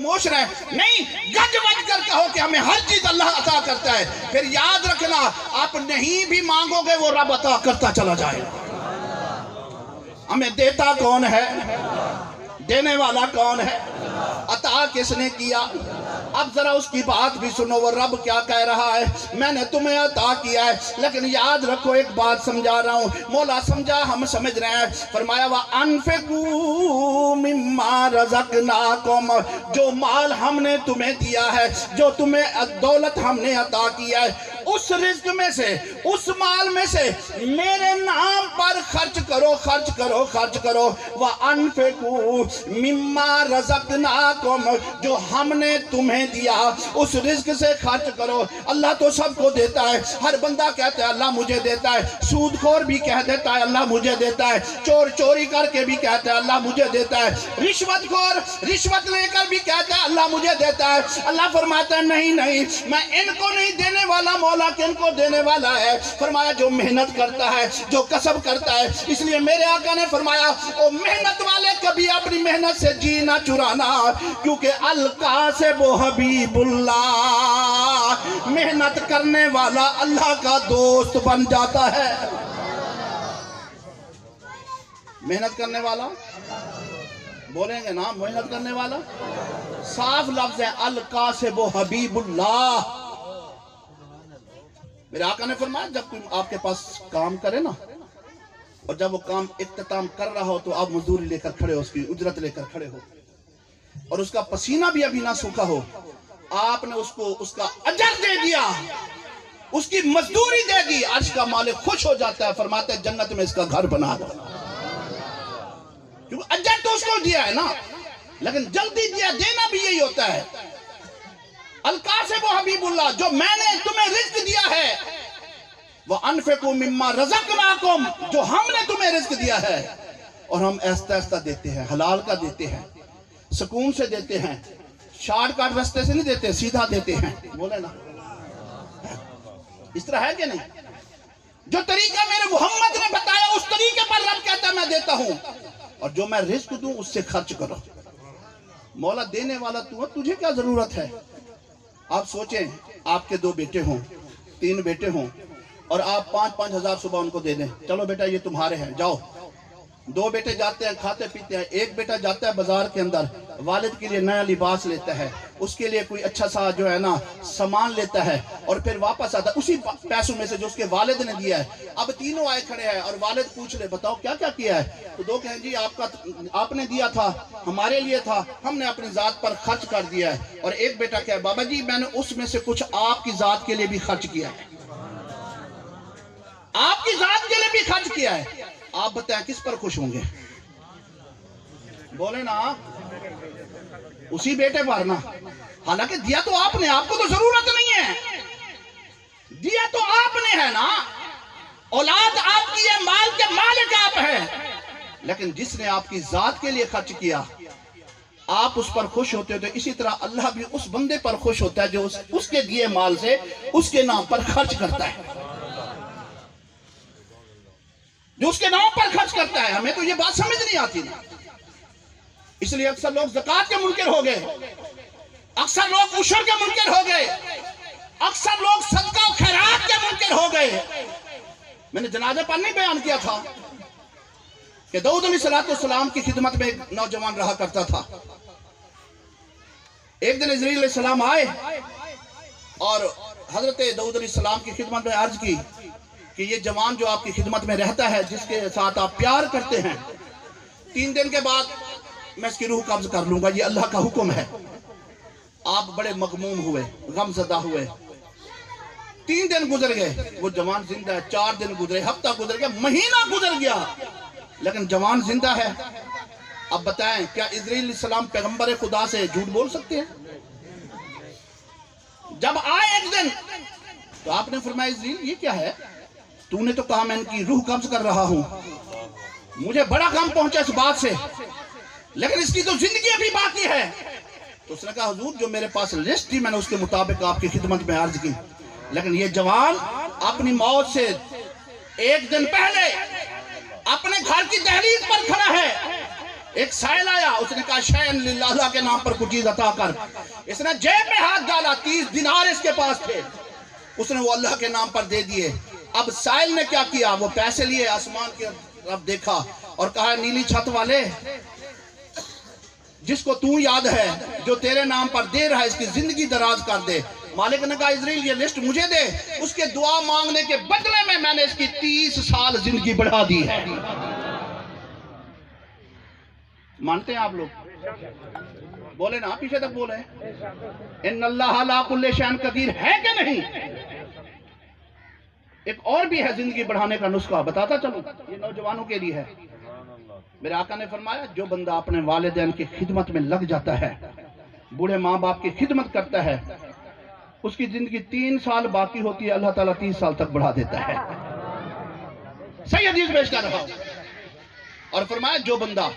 خاموش رہیں, نہیں گج وج کر کہو کہ ہمیں ہر چیز اللہ عطا کرتا ہے. پھر یاد رکھنا آپ نہیں بھی مانگو گے وہ رب عطا کرتا چلا جائے. ہمیں دیتا کون ہے, دینے والا کون ہے, عطا کس نے کیا. اب ذرا اس کی بات بھی سنو, وہ رب کیا کہہ رہا ہے, میں نے تمہیں عطا کیا ہے, لیکن یاد رکھو ایک بات سمجھا رہا ہوں. مولا سمجھا, ہم سمجھ رہے ہیں. فرمایا وَأَنفِقُوا مِمَّا رَزَقْنَاكُمْ, جو مال ہم نے تمہیں دیا ہے, جو تمہیں دولت ہم نے عطا کیا ہے, اس رزق میں سے, اس مال میں سے میرے نام پر خرچ کرو, خرچ کرو, خرچ کرو. وَأَنفِقُوا مِمَّا رَزَقْنَاكُمْ, جو ہم نے تمہیں دیا اس رزق سے خرچ کرو. اللہ تو سب کو دیتا ہے, ہر بندہ کہتا ہے اللہ مجھے دیتا ہے, سود خور بھی کہہ دیتا ہے اللہ مجھے دیتا ہے, چور چوری کر کے بھی کہتا ہے اللہ مجھے دیتا ہے, رشوت خور رشوت لے کر بھی کہتا ہے اللہ مجھے دیتا ہے. اللہ فرماتا ہے نہیں نہیں, میں ان کو نہیں دینے والا, مولا کن کو دینے والا ہے. فرمایا جو محنت کرتا ہے, جو کسب کرتا ہے. اس لیے میرے آقا نے فرمایا او محنت والے کبھی اپنی محنت سے جی نہ چرانا, کیونکہ القاسب حبیب اللہ, محنت کرنے والا اللہ کا دوست بن جاتا ہے. محنت کرنے والا بولیں گے نا, محنت کرنے والا صاف لفظ ہے, القاسب حبیب اللہ. میرے آقا نے فرمایا جب کوئی آپ کے پاس کام کرے نا, اور جب وہ کام اختتام کر رہا ہو تو آپ مزدوری لے کر کھڑے ہو, اس کی اجرت لے کر کھڑے ہو, اور اس کا پسینہ بھی ابھی نہ سوکھا ہو, آپ نے اس کو اس کا اجر دے دیا, اس کی مزدوری دے دی, عرش کا مالک خوش ہو جاتا ہے, فرماتا ہے جنت میں اس کا گھر بنا دو. کیونکہ اجر تو اس کو دیا ہے نا, لیکن جلدی دیا, دینا بھی یہی ہوتا ہے. القاسب حبیب اللہ, جو میں نے تمہیں رزق دیا ہے, وَأَنفِقُوا مِمَّا رَزَقْنَاكُمْ, جو ہم نے تمہیں رزق دیا ہے, اور ہم ایستا ایستا دیتے ہیں, حلال کا دیتے ہیں, سکون سے دیتے ہیں, شارٹ کٹ رستے سے نہیں دیتے, سیدھا دیتے ہیں. بولے نا اس طرح ہے کہ نہیں؟ جو طریقہ میرے محمد نے بتایا اس طریقے پر رب کہتا ہے میں دیتا ہوں, اور جو میں رزق دوں اس سے خرچ کرو. مولا دینے والا تو ہے, تجھے کیا ضرورت ہے. آپ سوچیں آپ کے 2 بیٹے ہوں, 3 بیٹے ہوں, اور آپ 5-5 ہزار صبح ان کو دے دیں, چلو بیٹا یہ تمہارے ہیں, جاؤ. 2 بیٹے جاتے ہیں کھاتے پیتے ہیں, ایک بیٹا جاتا ہے بازار کے اندر, والد کے لیے نیا لباس لیتا ہے, اس کے لیے کوئی اچھا سا جو ہے نا سامان لیتا ہے, اور پھر واپس آتا ہے اسی پیسوں میں سے جو اس کے والد نے دیا ہے. اب تینوں آئے کھڑے ہیں اور والد پوچھ رہے بتاؤ کیا کیا کیا ہے, تو 2 کہیں جی آپ نے دیا تھا, ہمارے لیے تھا, ہم نے اپنی ذات پر خرچ کر دیا ہے. اور ایک بیٹا کہے بابا جی میں نے اس میں سے کچھ آپ کی ذات کے لیے بھی خرچ کیا ہے, آپ کی ذات کے لیے بھی خرچ کیا ہے. آپ بتائیں کس پر خوش ہوں گے. بولے نا اسی بیٹے پر نا, حالانکہ دیا تو آپ نے, آپ کو تو ضرورت نہیں ہے, دیا تو آپ نے ہے نا, اولاد آپ کی ہے, مال کے مالک آپ ہیں, لیکن جس نے آپ کی ذات کے لیے خرچ کیا آپ اس پر خوش ہوتے ہو, تو اسی طرح اللہ بھی اس بندے پر خوش ہوتا ہے جو اس کے دیے مال سے اس کے نام پر خرچ کرتا ہے, جو اس کے نام پر خرچ کرتا ہے. ہمیں تو یہ بات سمجھ نہیں آتی نا, اس لیے اکثر لوگ زکوٰۃ کے منکر ہو گئے, اکثر لوگ عشر کے منکر ہو گئے, اکثر لوگ صدقہ و خیرات کے منکر ہو گئے. میں نے جنازے پر نہیں بیان کیا تھا کہ داؤد علیہ السلام کی خدمت میں ایک نوجوان رہا کرتا تھا. ایک دن عزرائیل علیہ السلام آئے اور حضرت داؤد علیہ السلام کی خدمت میں عرض کی کہ یہ جوان جو آپ کی خدمت میں رہتا ہے, جس کے ساتھ آپ پیار کرتے ہیں, 3 دن کے بعد میں اس کی روح قبض کر لوں گا, یہ اللہ کا حکم ہے. آپ بڑے مغموم ہوئے, غم زدہ ہوئے. 3 دن گزر گئے, وہ جوان زندہ ہے. 4 دن گزرے, ہفتہ گزر گیا, مہینہ گزر گیا, لیکن جوان زندہ ہے. اب بتائیں کیا عزرائیل علیہ السلام پیغمبر خدا سے جھوٹ بول سکتے ہیں؟ جب آئے ایک دن تو آپ نے فرمایا عزرائیل یہ کیا ہے, تو نے تو کہا میں ان کی روح قبض کر رہا ہوں, مجھے بڑا غم پہنچا اس بات سے, لیکن اس کی تو زندگی ابھی باقی ہے. تو اس نے کہا حضور جو میرے پاس لسٹ تھی میں نے اس کے مطابق آپ کی خدمت میں عرض کی, لیکن یہ جوان اپنی موت سے 1 دن پہلے اپنے گھر کی دہلیز پر کھڑا ہے, ایک سائل آیا، اس نے کہا شیئن للہ، اللہ کے نام پر کچھ چیز عطا کر۔ اس نے جیب میں ہاتھ ڈالا، 30 دینار اس کے پاس تھے، اس نے وہ اللہ کے نام پر دے دیے۔ اب سائل نے کیا کیا؟ وہ پیسے لیے، آسمان کی طرف دیکھا اور کہا نیلی چھت والے، جس کو تو یاد ہے، جو تیرے نام پر دے رہا ہے، اس کی زندگی دراز کر دے۔ مالک نے کہا اسرائیل یہ لسٹ مجھے دے، اس کے دعا مانگنے کے بدلے میں میں نے اس کی 30 سال زندگی بڑھا دی ہے۔ مانتے ہیں آپ لوگ؟ بولے نا، پیچھے تک بولے ان اللہ علی کل شیء قدیر، ہے کہ نہیں؟ ایک اور بھی ہے زندگی بڑھانے کا نسخہ، بتاتا چلوں، یہ نوجوانوں کے لیے ہے۔ میرے آقا نے فرمایا جو بندہ اپنے والدین کی خدمت میں لگ جاتا ہے، بوڑھے ماں باپ کی خدمت کرتا ہے، اس کی زندگی 3 سال باقی ہوتی ہے، اللہ تعالیٰ 30 سال تک بڑھا دیتا ہے۔ صحیح حدیث پیش کر رہا ہوں۔ اور فرمایا جو بندہ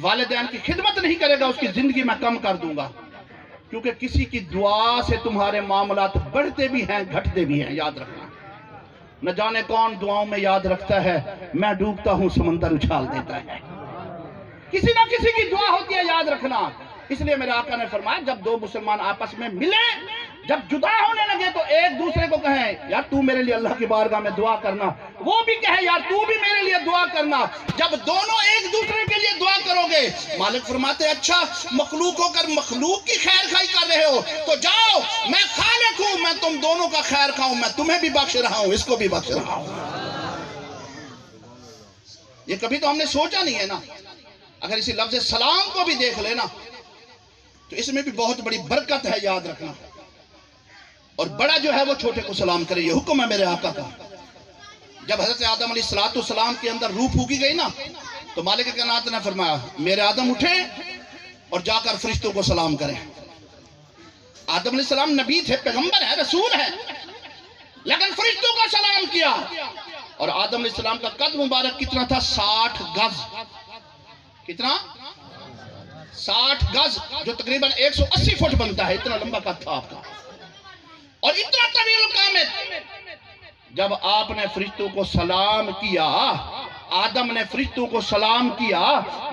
والدین کی خدمت نہیں کرے گا، اس کی زندگی میں کم کر دوں گا، کیونکہ کسی کی دعا سے تمہارے معاملات بڑھتے بھی ہیں گھٹتے بھی ہیں، یاد رکھنا۔ نہ جانے کون دعاؤں میں یاد رکھتا ہے، میں ڈوبتا ہوں سمندر اچھال دیتا ہے۔ کسی نہ کسی کی دعا ہوتی ہے، یاد رکھنا۔ اس لیے میرے آقا نے فرمایا جب دو مسلمان آپس میں ملیں، جب جدا ہونے لگے تو ایک دوسرے کو کہیں یار تو میرے لیے اللہ کی بارگاہ میں دعا کرنا، وہ بھی کہے یار تو بھی میرے لیے دعا کرنا۔ جب دونوں ایک دوسرے کے لیے دعا کرو گے، مالک فرماتے اچھا مخلوق ہو کر مخلوق کی خیر خائی کر رہے ہو تو جاؤ، میں خالق ہوں، میں تم دونوں کا خیر کھاؤں، میں تمہیں بھی بخش رہا ہوں، اس کو بھی بخش رہا ہوں۔ یہ کبھی تو ہم نے سوچا نہیں ہے نا۔ اگر اسی لفظ سلام کو بھی دیکھ لینا تو اس میں بھی بہت بڑی برکت ہے، یاد رکھنا۔ اور بڑا جو ہے وہ چھوٹے کو سلام کرے، یہ حکم ہے میرے آقا کا۔ جب حضرت آدم علیہ السلام کے اندر روح پھونکی گئی نا، تو مالک کائنات نے فرمایا میرے آدم اٹھیں اور جا کر فرشتوں کو سلام کریں۔ آدم علیہ السلام نبی تھے، پیغمبر ہے، رسول ہے، لیکن فرشتوں کو سلام کیا۔ اور آدم علیہ السلام کا قد مبارک کتنا تھا؟ 60 گز۔ کتنا؟ 60 گز، جو تقریباً 180 فٹ بنتا ہے، اتنا لمبا قد تھا آپ کا، اور اتنا طویل قامت۔ جب آپ نے فرشتوں کو سلام کیا، آدم نے فرشتوں کو سلام کیا،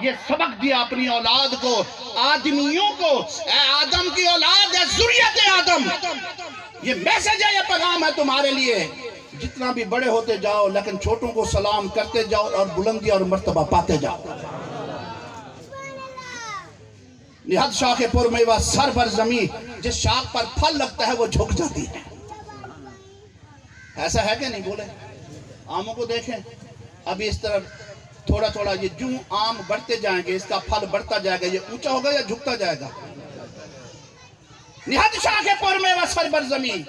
یہ سبق دیا اپنی اولاد کو، آدمیوں کو، اے آدم کی اولاد ہے، ذریت آدم، یہ میسج ہے، یہ پیغام ہے تمہارے لیے، جتنا بھی بڑے ہوتے جاؤ لیکن چھوٹوں کو سلام کرتے جاؤ اور بلندی اور مرتبہ پاتے جاؤ۔ نہاد شاخ پر میوہ سر بر زمین، جس شاخ پر پھل لگتا ہے وہ جھک جاتی ہے۔ ایسا ہے کہ نہیں؟ بولے آموں کو دیکھیں، ابھی اس طرح تھوڑا تھوڑا یہ جو آم بڑھتے جائیں گے، اس کا پھل بڑھتا جائے گا، یہ اونچا ہوگا یا جھکتا جائے گا؟ نہاد شاخ پر میوہ سر بر زمین۔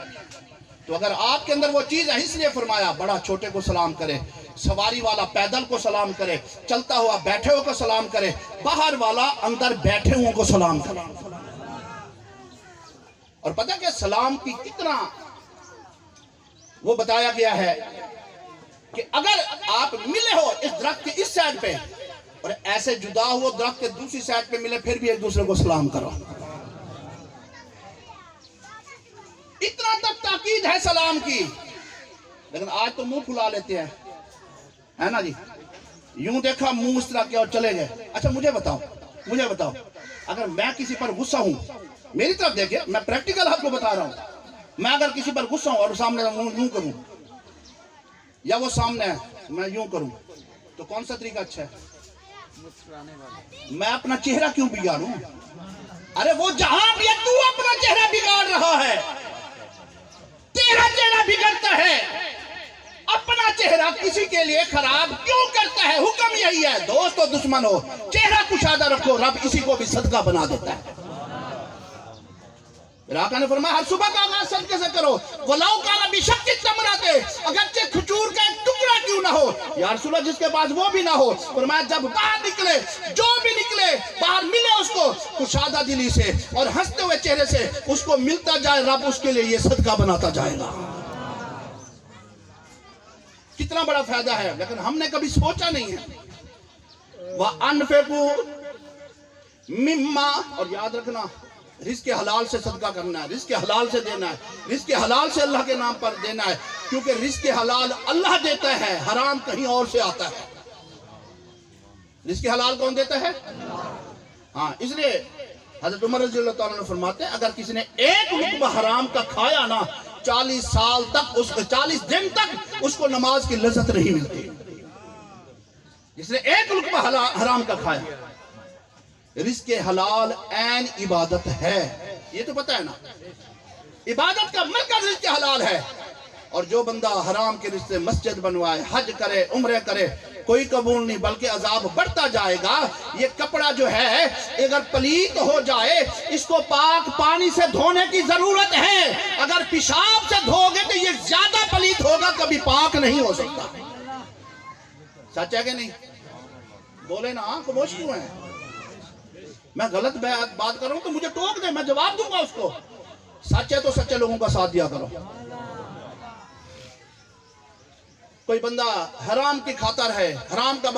تو اگر آپ کے اندر وہ چیز ہے، اس لیے فرمایا بڑا چھوٹے کو سلام کرے، سواری والا پیدل کو سلام کرے، چلتا ہوا بیٹھے ہو کو سلام کرے، باہر والا اندر بیٹھے ہوں کو سلام کرے۔ اور پتہ کہ سلام کی کتنا وہ بتایا گیا ہے کہ اگر آپ ملے ہو اس درخت کی اس سائڈ پہ اور ایسے جدا ہو درخت کے دوسری سائڈ پہ ملے، پھر بھی ایک دوسرے کو سلام کرو۔ اتنا تک تاکید ہے سلام کی، لیکن آج تو منہ پھلا لیتے ہیں، ہے نا جی؟ یوں دیکھا منہ اس طرح کیا اور چلے گئے۔ اچھا مجھے بتاؤ اگر میں کسی پر غصہ ہوں، میری طرف دیکھیں، میں پریکٹیکل آپ کو بتا رہا ہوں، میں اگر کسی پر غصہ ہوں اور سامنے یوں کروں، یا وہ سامنے ہے میں یوں کروں، تو کون سا طریقہ اچھا ہے؟ میں اپنا چہرہ کیوں بگاڑوں؟ ارے وہ جہاں بھی ہے تو اپنا چہرہ بگاڑ رہا ہے، تیرا چہرہ بگڑتا ہے، اپنا چہرہ کسی کے لیے خراب کیوں کرتا ہے؟ حکم یہی ہے، دوست و دشمن ہو چہرہ کشادہ رکھو، رب اسی کو بھی صدقہ بنا دیتا ہے۔ پھر آقا نے فرمایا ہر صبح کا آغاز صدقے سے کرو، وَلَوْ كَانَ بِشَقِّ التَّمْرَةِ، اگرچہ کھجور کا ایک ٹکڑا کیوں نہ ہو، یا رسول اللہ جس کے پاس وہ بھی نہ ہو، فرمایا جب باہر نکلے، جو بھی نکلے باہر ملے اس کو کشادہ دلی سے اور ہنستے ہوئے چہرے سے اس کو ملتا جائے، رب اس کے لیے یہ صدقہ بناتا جائے گا۔ کتنا بڑا فائدہ ہے، لیکن ہم نے کبھی سوچا نہیں ہے۔ وَأَنْفِقُوا مِمَّا، اور یاد رکھنا رزق حلال سے صدقہ کرنا ہے، رزق حلال سے دینا ہے، رزق حلال سے اللہ کے نام پر دینا ہے، کیونکہ رزق حلال اللہ دیتا ہے، حرام کہیں اور سے آتا ہے۔ رزق حلال کون دیتا ہے؟ ہاں، اس لیے حضرت عمر رضی اللہ تعالیٰ نے فرماتے ہیں اگر کسی نے ایک لقمہ حرام کا کھایا نا 40 سال تک 40 دن تک اس کو نماز کی لذت نہیں ملتی. جس نے ایک لقمہ حرام کا کھایا. رزق حلال عین عبادت ہے، یہ تو پتہ ہے نا، عبادت کا مرکز رزق حلال ہے. اور جو بندہ حرام کے رزق سے مسجد بنوائے، حج کرے، عمرے کرے، کوئی قبول نہیں بلکہ عذاب بڑھتا جائے گا. یہ کپڑا جو ہے اگر پلیت ہو جائے اس کو پاک پانی سے دھونے کی ضرورت ہے. اگر پیشاب سے دھو گے تو یہ زیادہ پلیت ہوگا، کبھی پاک نہیں ہو سکتا. سچ ہے کہ نہیں؟ بولے نا، خاموش کیوں ہیں؟ میں غلط بات کروں تو مجھے ٹوک دیں، میں جواب دوں گا اس کو. سچ ہے تو سچے لوگوں کا ساتھ دیا کرو. کوئی بندہ حرام کی خاطر ہے، حرام کا